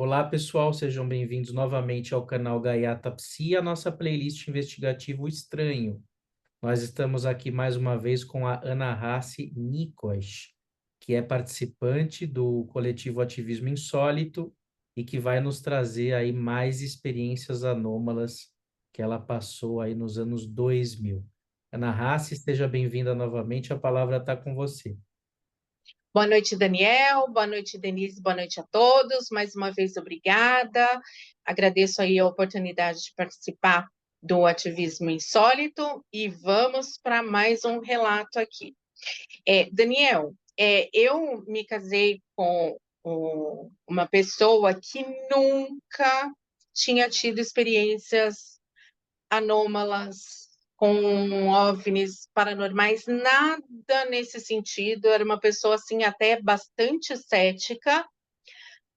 Olá, pessoal, sejam bem-vindos novamente ao canal Gaiata Psi, a nossa playlist investigativo Estranho. Nós estamos aqui mais uma vez com a Ana Hassi Nikos, que é participante do coletivo Ativismo Insólito e que vai nos trazer aí mais experiências anômalas que ela passou aí nos anos 2000. Ana Hassi, seja bem-vinda novamente, a palavra está com você. Boa noite, Daniel. Boa noite, Denise. Boa noite a todos. Mais uma vez, obrigada. Agradeço aí a oportunidade de participar do Ativismo Insólito e vamos para mais um relato aqui. Daniel, eu me casei com uma pessoa que nunca tinha tido experiências anômalas, com OVNIs paranormais, nada nesse sentido. Era uma pessoa assim até bastante cética.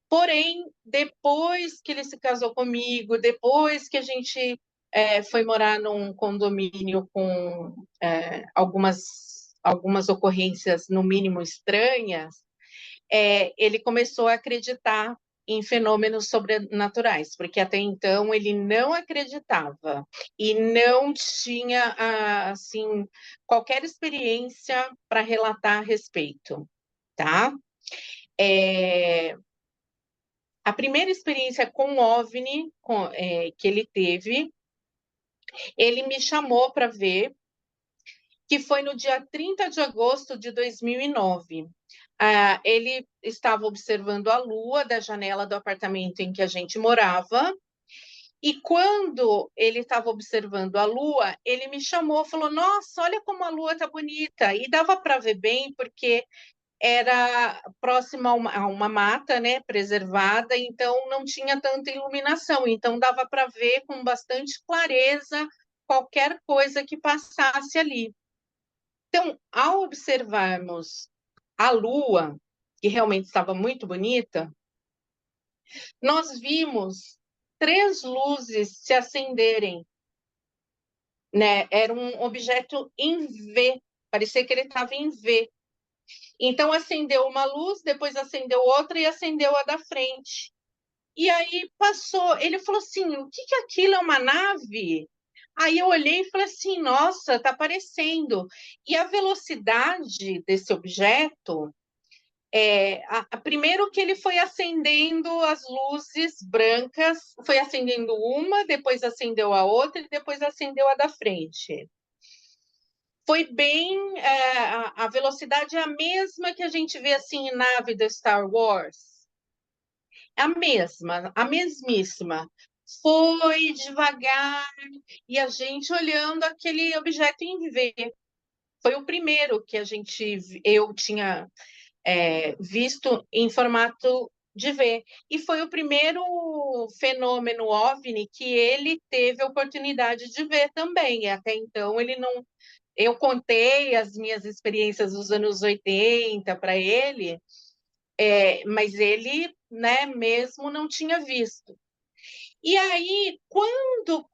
Porém, depois que ele se casou comigo, depois que a gente foi morar num condomínio com algumas ocorrências, no mínimo estranhas, ele começou a acreditar em fenômenos sobrenaturais, porque até então ele não acreditava e não tinha assim qualquer experiência para relatar a respeito, tá? A primeira experiência com OVNI que ele teve, ele me chamou para ver, que foi no dia 30 de agosto de 2009. Ele estava observando a lua da janela do apartamento em que a gente morava, e quando ele estava observando a lua, ele me chamou, falou: nossa, olha como a lua está bonita. E dava para ver bem, porque era próxima a uma mata, né, preservada, então não tinha tanta iluminação, então dava para ver com bastante clareza qualquer coisa que passasse ali. Então, ao observarmos a lua, que realmente estava muito bonita, nós vimos 3 luzes se acenderem, né? Era um objeto em V, parecia que ele estava em V. Então, acendeu uma luz, depois acendeu outra e acendeu a da frente. E aí passou, ele falou assim: o que que é aquilo? É uma nave? Aí eu olhei e falei assim: nossa, está aparecendo. E a velocidade desse objeto, primeiro que ele foi acendendo as luzes brancas, foi acendendo uma, depois acendeu a outra e depois acendeu a da frente. Foi bem, a velocidade é a mesma que a gente vê assim em nave da Star Wars. É a mesma, a mesmíssima. Foi devagar e a gente olhando aquele objeto em V. Foi o primeiro que eu tinha visto em formato de V. E foi o primeiro fenômeno OVNI que ele teve a oportunidade de ver também. E até então ele não. Eu contei as minhas experiências dos anos 80 para ele, mas ele, né, mesmo não tinha visto. E aí, quando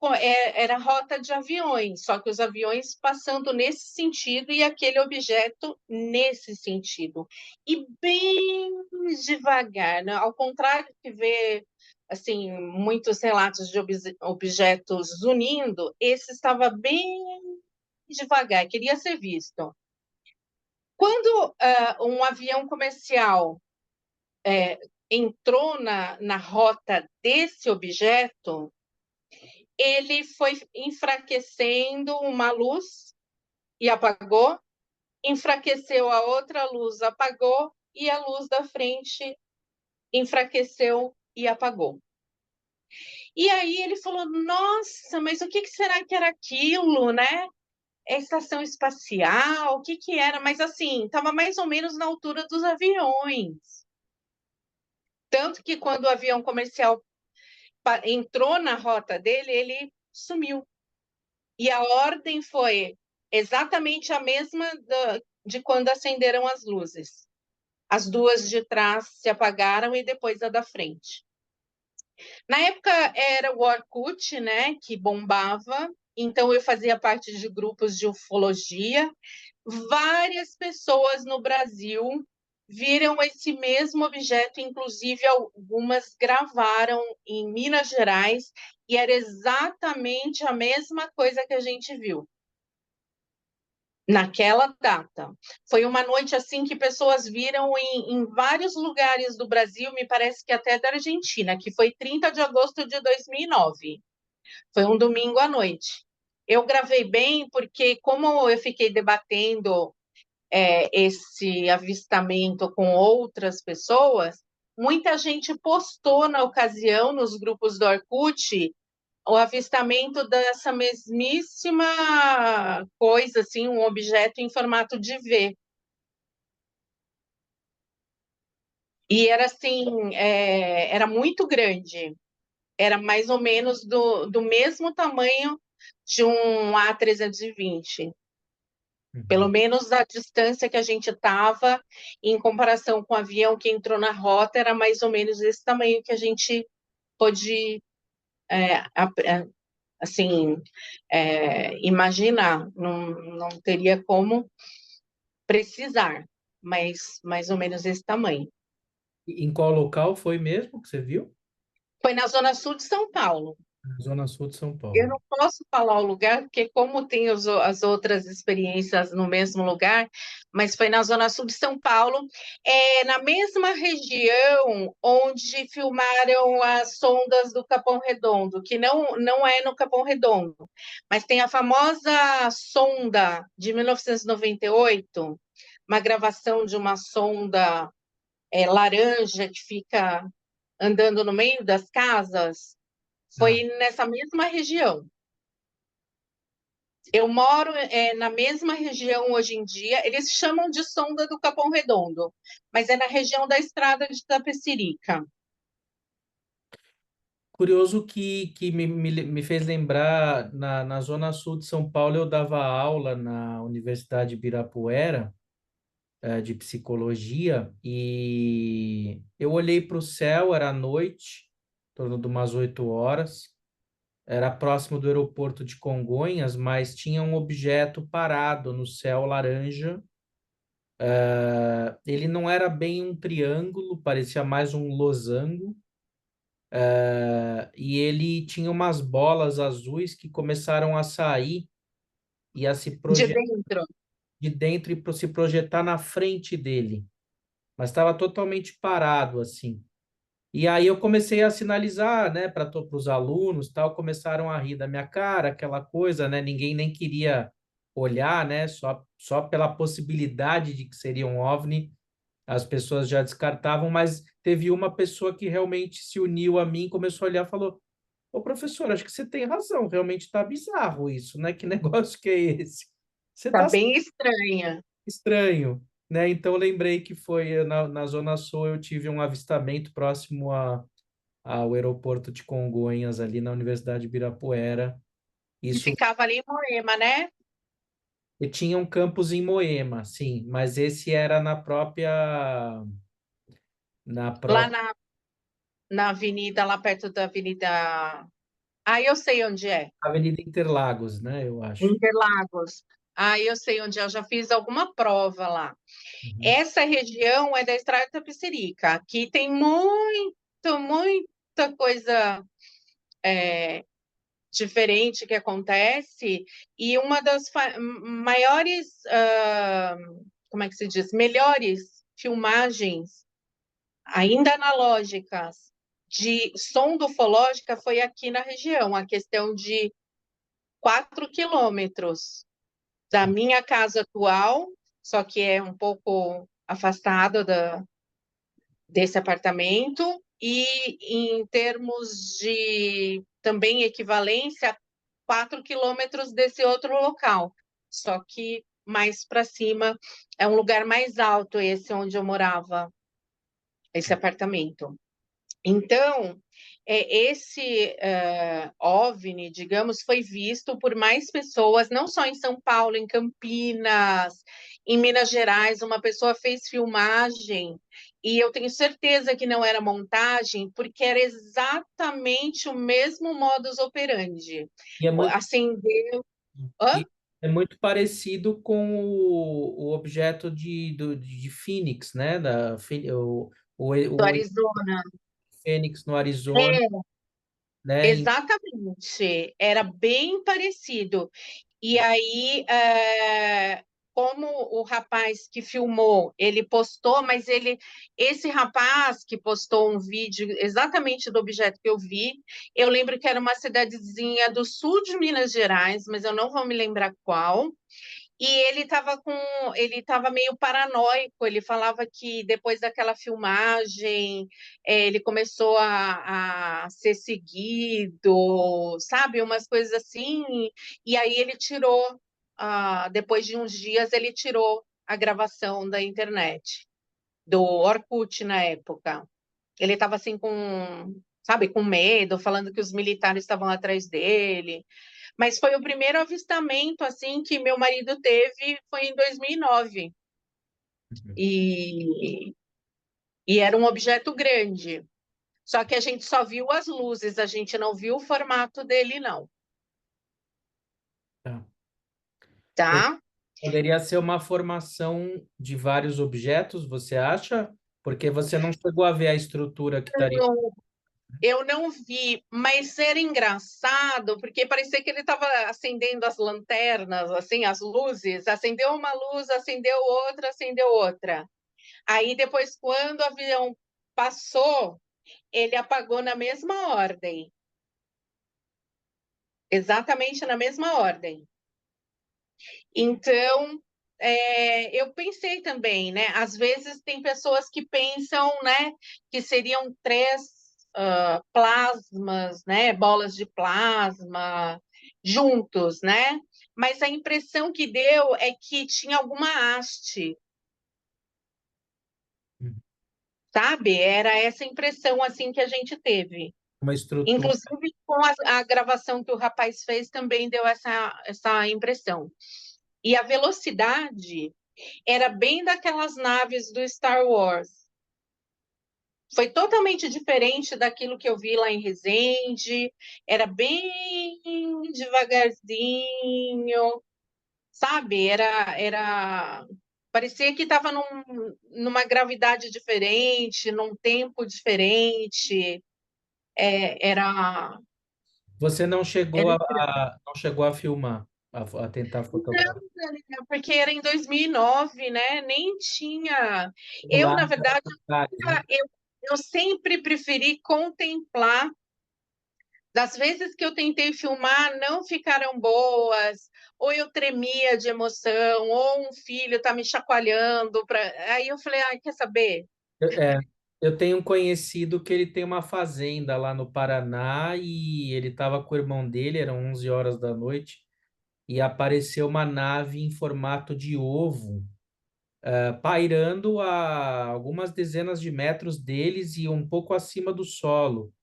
era rota de aviões, só que os aviões passando nesse sentido e aquele objeto nesse sentido. E bem devagar, né? Ao contrário que vê assim, muitos relatos de objetos unindo, esse estava bem devagar, queria ser visto. Quando um avião comercial entrou na rota desse objeto, ele foi enfraquecendo uma luz e apagou, enfraqueceu a outra luz, apagou, e a luz da frente enfraqueceu e apagou. E aí ele falou: nossa, mas o que será que era aquilo, né? É estação espacial, o que que era? Mas assim, estava mais ou menos na altura dos aviões. Tanto que quando o avião comercial entrou na rota dele, ele sumiu. E a ordem foi exatamente a mesma de quando acenderam as luzes. As duas de trás se apagaram e depois a da frente. Na época era o Orkut, né, que bombava, então eu fazia parte de grupos de ufologia. Várias pessoas no Brasil viram esse mesmo objeto, inclusive algumas gravaram em Minas Gerais, e era exatamente a mesma coisa que a gente viu naquela data. Foi uma noite assim que pessoas viram em vários lugares do Brasil, me parece que até da Argentina, que foi 30 de agosto de 2009. Foi um domingo à noite. Eu gravei bem porque, como eu fiquei debatendo esse avistamento com outras pessoas, muita gente postou na ocasião, nos grupos do Orkut, o avistamento dessa mesmíssima coisa, assim, um objeto em formato de V. E era assim, era muito grande, era mais ou menos do mesmo tamanho de um A320. Pelo Uhum. menos a distância que a gente estava, em comparação com o avião que entrou na rota, era mais ou menos esse tamanho que a gente pôde, assim, imaginar. Não teria como precisar, mas mais ou menos esse tamanho. Em qual local foi mesmo que você viu? Foi na zona sul de São Paulo. Na Zona Sul de São Eu Paulo. não posso falar o lugar, porque como tem as outras experiências no mesmo lugar, mas foi na Zona Sul de São Paulo, na mesma região onde filmaram as sondas do Capão Redondo, que não é no Capão Redondo, mas tem a famosa sonda de 1998, uma gravação de uma sonda laranja que fica andando no meio das casas, Ah, foi nessa mesma região. Eu moro na mesma região hoje em dia, eles chamam de Sonda do Capão Redondo, mas é na região da Estrada de Itapecerica. curioso que me fez lembrar, na Zona Sul de São Paulo, eu dava aula na Universidade Ibirapuera, de psicologia, e eu olhei para o céu, era à noite, em torno de umas 8 horas, era próximo do aeroporto de Congonhas, mas tinha um objeto parado no céu laranja. Ele não era bem um triângulo, parecia mais um losango, e ele tinha umas bolas azuis que começaram a sair e a se De projetar dentro. de dentro e se projetar na frente dele, mas estava totalmente parado assim. E aí eu comecei a sinalizar, né, para os alunos, tal, começaram a rir da minha cara, aquela coisa, né? Ninguém nem queria olhar, né? Só pela possibilidade de que seria um OVNI, as pessoas já descartavam, mas teve uma pessoa que realmente se uniu a mim, começou a olhar e falou: Ô professor, acho que você tem razão, realmente está bizarro isso, né? Que negócio que é esse? Você Tá está bem estranha. estranho, né? Então eu lembrei que foi na Zona Sul, eu tive um avistamento próximo ao aeroporto de Congonhas, ali na Universidade de Ibirapuera. E Isso, ficava ali em Moema, né? e tinha um campus em Moema, sim, mas esse era na Lá própria na avenida, lá perto da avenida. Ah, eu sei onde é. Avenida Interlagos, né? Eu acho. Interlagos. Ah, eu sei onde é. Eu já fiz alguma prova lá. Uhum. Essa região é da Estrada de Tapecerica. Aqui tem muita coisa diferente que acontece, e uma das maiores, como é que se diz, melhores filmagens, ainda analógicas, de sonda ufológica foi aqui na região, a questão de 4 quilômetros da minha casa atual, só que é um pouco afastado desse apartamento, e em termos de também equivalência, 4 quilômetros desse outro local. Só que mais para cima é um lugar mais alto, esse onde eu morava, esse apartamento. Então, esse OVNI, digamos, foi visto por mais pessoas, não só em São Paulo, em Campinas, em Minas Gerais. Uma pessoa fez filmagem, e eu tenho certeza que não era montagem, porque era exatamente o mesmo modus operandi. E é muito, Acender. Hã? É muito parecido com o objeto de Phoenix, né? do O Arizona. Fênix no Arizona, É, né? exatamente, era bem parecido. E aí, como o rapaz que filmou, ele postou, mas esse rapaz que postou um vídeo exatamente do objeto que eu vi, eu lembro que era uma cidadezinha do sul de Minas Gerais, mas eu não vou me lembrar qual. E ele estava meio paranoico. Ele falava que depois daquela filmagem, ele começou a ser seguido, sabe, umas coisas assim. E aí ele tirou, depois de uns dias, ele tirou a gravação da internet, do Orkut na época. Ele estava assim sabe, com medo, falando que os militares estavam atrás dele. Mas foi o primeiro avistamento assim que meu marido teve, foi em 2009. Uhum. E, e era um objeto grande. Só que a gente só viu as luzes, a gente não viu o formato dele, não. Tá. Tá? Poderia ser uma formação de vários objetos, você acha? Porque você não chegou a ver a estrutura que estaria. Não, eu não vi, mas era engraçado, porque parecia que ele estava acendendo as lanternas, assim, as luzes. Acendeu uma luz, acendeu outra. Aí depois, quando o avião passou, ele apagou na mesma ordem. Exatamente na mesma ordem. Então, eu pensei também, né? Às vezes tem pessoas que pensam, né, que seriam três plasmas, né, bolas de plasma juntos, né? Mas a impressão que deu é que tinha alguma haste, Uhum. sabe? Era essa impressão assim que a gente teve. Uma estrutura. Inclusive, com a gravação que o rapaz fez, também deu essa impressão. E a velocidade era bem daquelas naves do Star Wars. Foi totalmente diferente daquilo que eu vi lá em Resende. Era bem devagarzinho, sabe? Parecia que estava numa gravidade diferente, num tempo diferente. Era Você era estranho. não chegou a filmar, a tentar fotografar. Não, porque era em 2009, né? Nem tinha. Eu, Lá, na verdade, né? eu, eu sempre preferi contemplar. Das vezes que eu tentei filmar, não ficaram boas, ou eu tremia de emoção, ou um filho está me chacoalhando. Aí eu falei, ah, quer saber? É, eu tenho um conhecido que ele tem uma fazenda lá no Paraná e ele estava com o irmão dele, eram 11 horas da noite, e apareceu uma nave em formato de ovo, pairando a algumas dezenas de metros deles e um pouco acima do solo.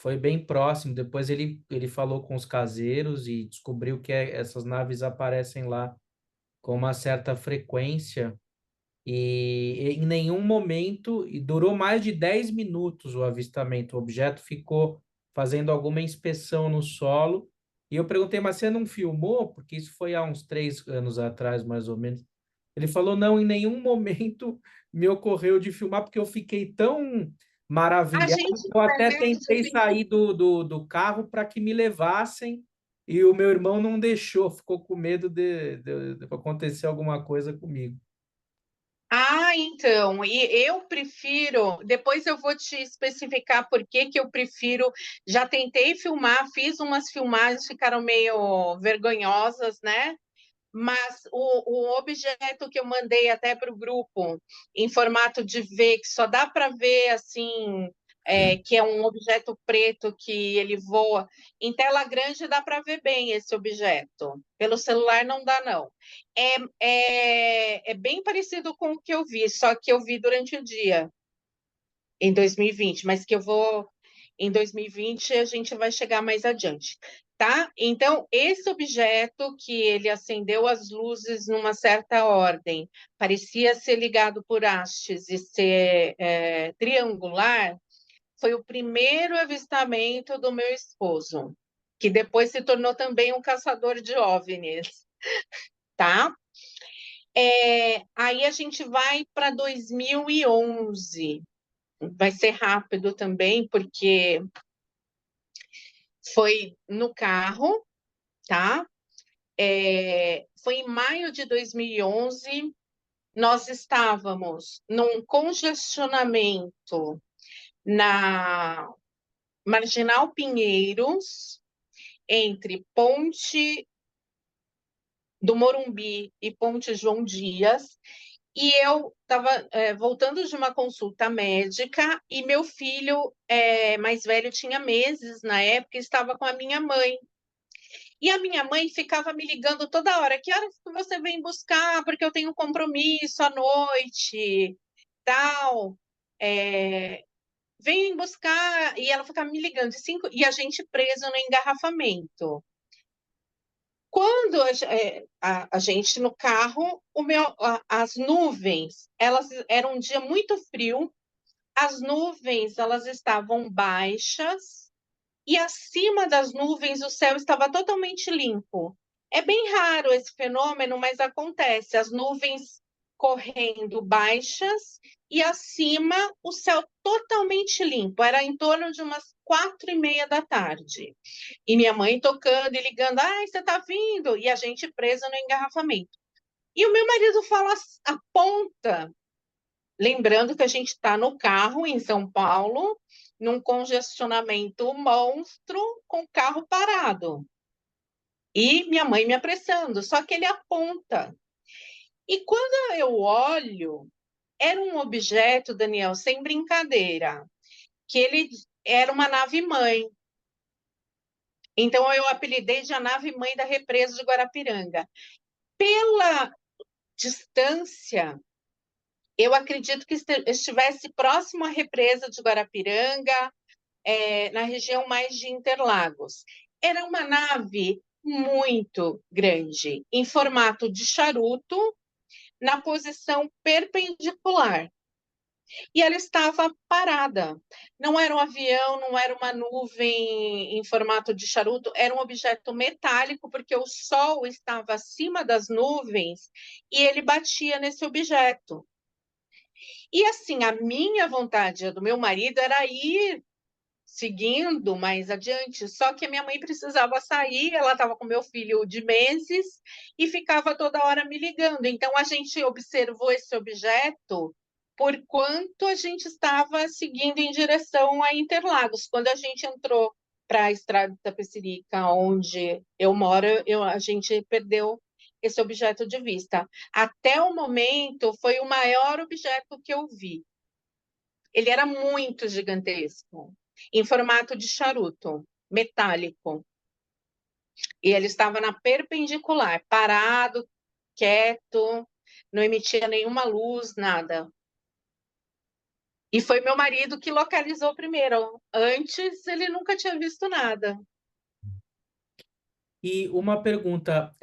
Foi bem próximo. Depois ele falou com os caseiros e descobriu que essas naves aparecem lá com uma certa frequência. E em nenhum momento, e durou mais de 10 minutos o avistamento. O objeto ficou fazendo alguma inspeção no solo. E eu perguntei, mas você não filmou? Porque isso foi há uns 3 anos atrás, mais ou menos. Ele falou, não, em nenhum momento me ocorreu de filmar, porque eu fiquei tão A maravilhado. gente Eu até perde, tentei sair do carro para que me levassem, e o meu irmão não deixou, ficou com medo de acontecer alguma coisa comigo. então, e eu prefiro, depois eu vou te especificar por que que eu prefiro, já tentei filmar, fiz umas filmagens, ficaram meio vergonhosas, né? Mas o objeto que eu mandei até para o grupo, em formato de V, que só dá para ver assim, que é um objeto preto que ele voa, em tela grande dá para ver bem esse objeto. Pelo celular não dá, não. É bem parecido com o que eu vi, só que eu vi durante o dia, em 2020, mas que eu vou. Em 2020 a gente vai chegar mais adiante, tá? Então, esse objeto que ele acendeu as luzes numa certa ordem, parecia ser ligado por hastes e ser triangular, foi o primeiro avistamento do meu esposo, que depois se tornou também um caçador de OVNIs. tá? Aí a gente vai para 2011. Vai ser rápido também, porque foi no carro, tá? Foi em maio de 2011. Nós estávamos num congestionamento na Marginal Pinheiros, entre Ponte do Morumbi e Ponte João Dias, e eu estava voltando de uma consulta médica e meu filho mais velho tinha meses na época e estava com a minha mãe. E a minha mãe ficava me ligando toda hora: que horas que você vem buscar? Porque eu tenho um compromisso à noite, tal. É, vem buscar. E ela ficava me ligando de cinco, e a gente preso no engarrafamento. Quando a gente no carro, as nuvens, elas eram um dia muito frio, as nuvens elas estavam baixas e acima das nuvens o céu estava totalmente limpo. É bem raro esse fenômeno, mas acontece. As nuvens correndo baixas e acima o céu totalmente limpo. Era em torno de umas 4:30 da tarde. E minha mãe tocando e ligando, ai, você tá vindo? E a gente presa no engarrafamento. E o meu marido fala, aponta, lembrando que a gente está no carro em São Paulo, num congestionamento monstro, com o carro parado. E minha mãe me apressando, só que ele aponta. E quando eu olho, era um objeto, Daniel, sem brincadeira, que ele era uma nave-mãe. Então eu apelidei de a nave-mãe da represa de Guarapiranga. Pela distância, eu acredito que estivesse próximo à represa de Guarapiranga, na região mais de Interlagos. Era uma nave muito grande, em formato de charuto, na posição perpendicular. E ela estava parada. Não era um avião, não era uma nuvem em formato de charuto, era um objeto metálico, porque o sol estava acima das nuvens e ele batia nesse objeto. E assim, a minha vontade, a do meu marido, era ir seguindo mais adiante, só que a minha mãe precisava sair, ela estava com meu filho de meses e ficava toda hora me ligando. Então a gente observou esse objeto por quanto a gente estava seguindo em direção a Interlagos. Quando a gente entrou para a Estrada de Itapecerica, onde eu moro, a gente perdeu esse objeto de vista. Até o momento, foi o maior objeto que eu vi. Ele era muito gigantesco, em formato de charuto, metálico. E ele estava na perpendicular, parado, quieto, não emitia nenhuma luz, nada. E foi meu marido que localizou primeiro. Antes, ele nunca tinha visto nada. E uma pergunta,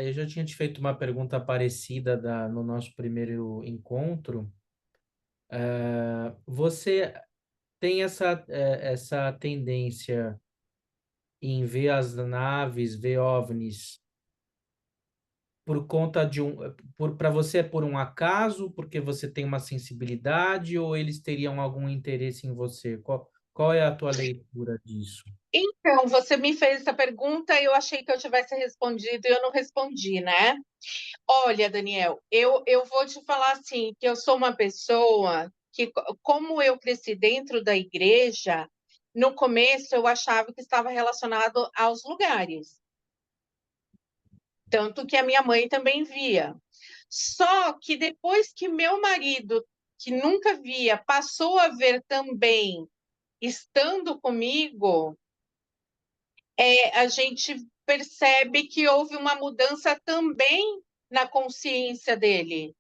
eu já tinha te feito uma pergunta parecida no nosso primeiro encontro. Você tem essa tendência em ver as naves, ver OVNIs, por conta de para você é por um acaso, porque você tem uma sensibilidade, ou eles teriam algum interesse em você? Qual é a tua leitura disso? Então, você me fez essa pergunta e eu achei que eu tivesse respondido e eu não respondi, né? Olha, Daniel, eu vou te falar assim, que eu sou uma pessoa que, como eu cresci dentro da igreja, no começo eu achava que estava relacionado aos lugares, tanto que a minha mãe também via. Só que depois que meu marido, que nunca via, passou a ver também, estando comigo, a gente percebe que houve uma mudança também na consciência dele.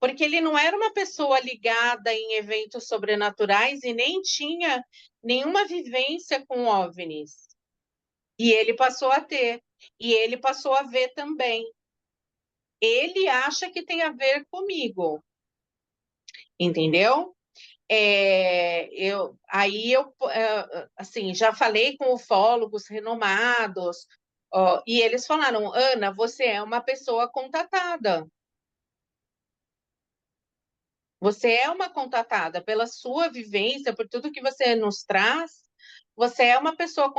Porque ele não era uma pessoa ligada em eventos sobrenaturais e nem tinha nenhuma vivência com OVNIs. E ele passou a ter. E ele passou a ver também. Ele acha que tem a ver comigo, entendeu? Aí eu assim, já falei com ufólogos renomados. Ó, e eles falaram: Ana, você é uma pessoa contatada. Você é uma contatada pela sua vivência, por tudo que você nos traz. Você é uma pessoa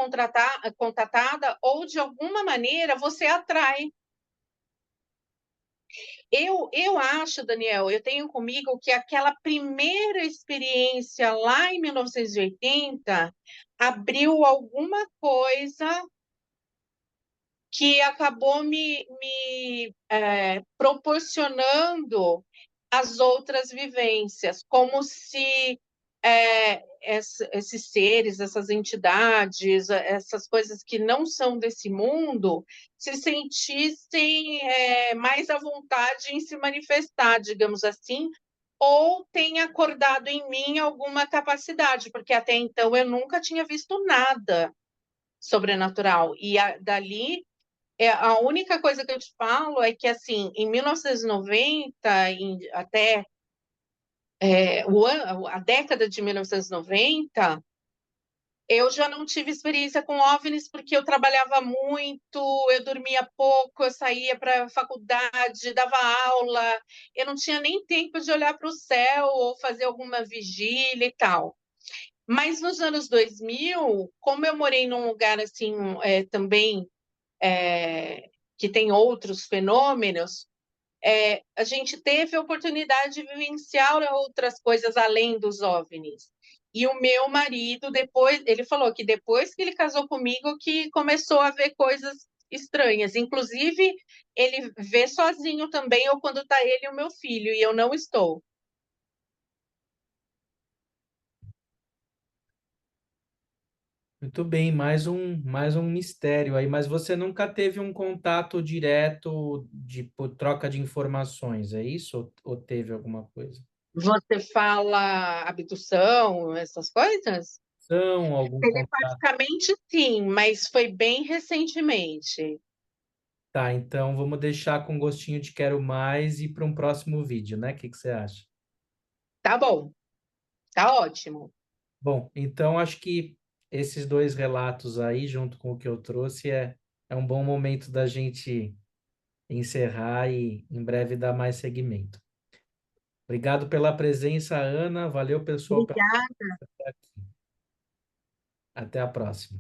contatada ou, de alguma maneira, você atrai. Eu acho, Daniel, eu tenho comigo que aquela primeira experiência lá em 1980 abriu alguma coisa que acabou me proporcionando as outras vivências, como se esses seres, essas entidades, essas coisas que não são desse mundo, se sentissem mais à vontade em se manifestar, digamos assim, ou tenha acordado em mim alguma capacidade, porque até então eu nunca tinha visto nada sobrenatural. E dali a única coisa que eu te falo é que, assim, em 1990, até a década de 1990, eu já não tive experiência com OVNIs porque eu trabalhava muito, eu dormia pouco, eu saía para a faculdade, dava aula, eu não tinha nem tempo de olhar para o céu ou fazer alguma vigília e tal. Mas nos anos 2000, como eu morei num lugar assim, também é, que tem outros fenômenos, a gente teve a oportunidade de vivenciar outras coisas além dos OVNIs. E o meu marido, depois, ele falou que depois que ele casou comigo, que começou a ver coisas estranhas. Inclusive, ele vê sozinho também, ou quando está ele e o meu filho, e eu não estou. Muito bem, mais um mistério aí, mas você nunca teve um contato direto de por troca de informações, é isso? Ou teve alguma coisa? Você fala abdução, essas coisas? São algum contato? Telepaticamente, sim, mas foi bem recentemente. Tá, então vamos deixar com gostinho de quero mais e para um próximo vídeo, né? O que que você acha? Tá bom, tá ótimo. Bom, então acho que esses dois relatos aí, junto com o que eu trouxe, é um bom momento da gente encerrar e em breve dar mais seguimento. Obrigado pela presença, Ana. Valeu, pessoal, pela Obrigada. aqui. Até a próxima.